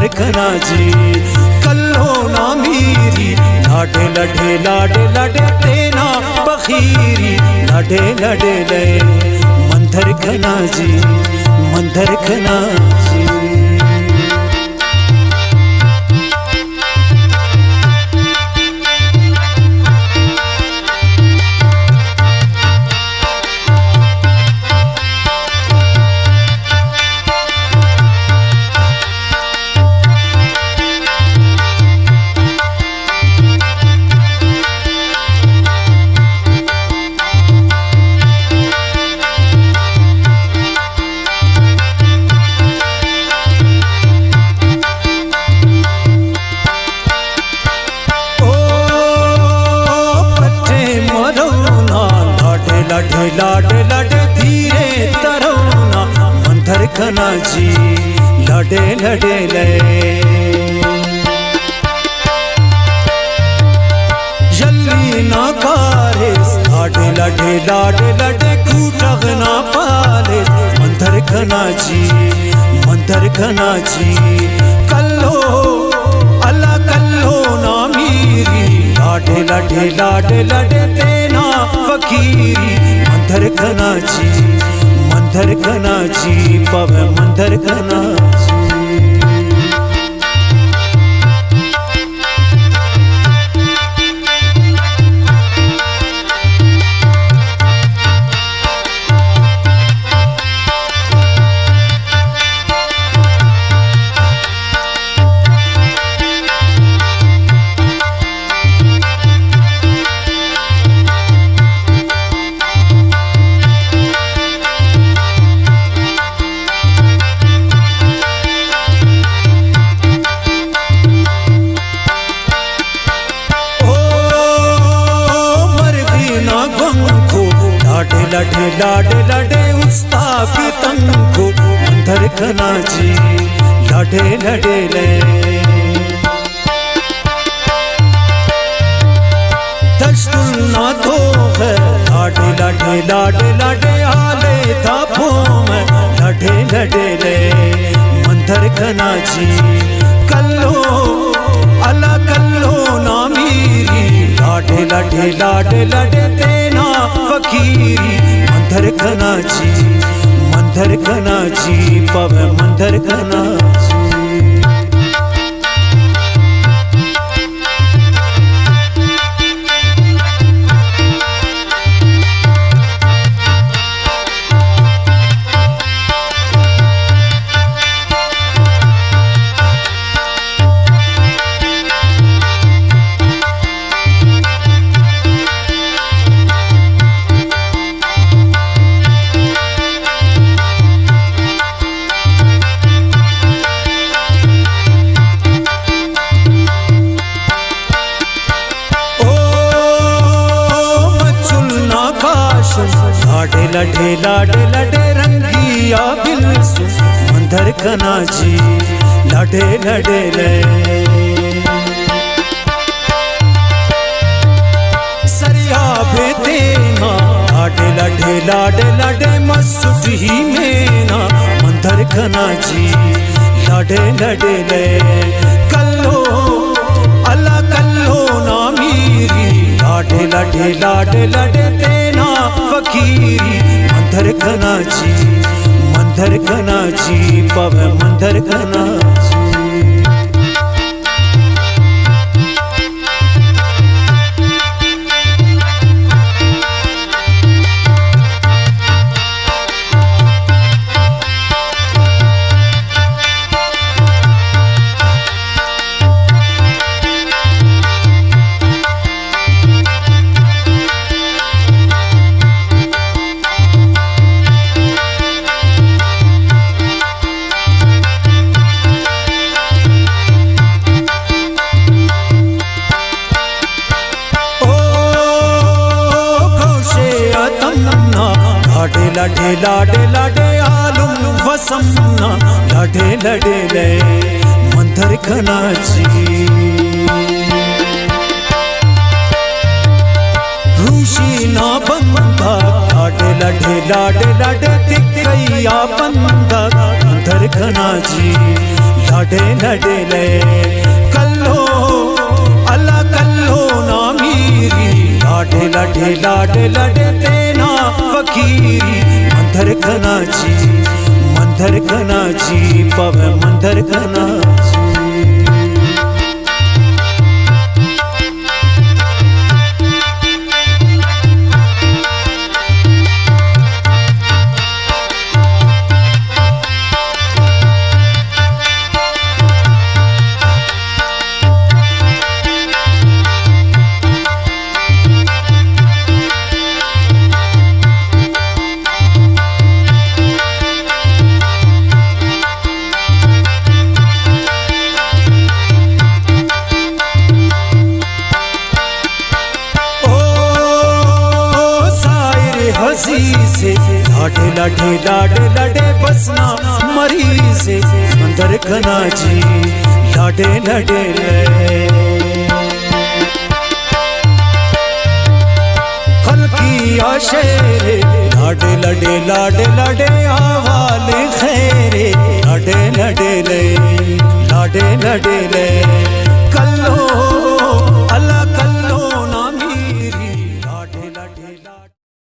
मंदर खना जी कल्लो ना मीरी लाडे लडे लाडे लडे तेना बखीरी लाडे लडे ले मंदर खना जी मंदर खना जी। लाडे लाडे लाडे धीरे तरोना मंदर खना जी लाडे लडे ले जल्दी ना कारे लाडे लाडे लाडे लाडे कूटग ना पाले मंदर खना जी मंदर खना जी कल्लो अल्लाह कल्लो ना मीरी लाडे लाडे लाडे लाडे तेना फकीरी मंदर खना जी पवे मंदर खना जी। लाडे लाडे लाडे उस्ताद तंको मंदर खना जी लाडे लडे ले दस्तुर ना तो है लाडे लाडे लाडे लाडे आले थापो में लाडे लडे ले मंदर खना जी कल्लो अल्लाह कल्लो ना मीरी लाडे लाडे लाडे लाडे तेना फकीरी मंदर खना जी पवे मंदर खना जी। लाडे लडे लाडे लडे रंगिया बिलसु मंदर खना जी लाडे लडे ले सरिया बेतेना लाडे लडे लाडे लाडे मस्ती में ना मंदर खना जी लाडे लडे ले कल्लो अल्लाह कल्लो ना मीरी लाडे लडे लाडे लाडे तेना फकीरी मंदर खना जी पवे मंदर खना जी। लाडे लाडे लाडे आलम वसमना लाडे लडे ले मंदर खना जी रूशी ना बंदा लाडे लडे लाडे लाडे तिकैया बंदा मंदर खना जी लाडे लाडे ले कल्लो अल्लाह कल्लो ना मीरी लाडे लाडे लाडे लाडे तेना फकीरी मंदर कना जी पवे मंदर कना जी से लाडे लाडे लाडे लाडे बसना मरी से मंदर कना जी लाडे लाडे ले खल की आशेरे लाडे लाडे लाडे लाडे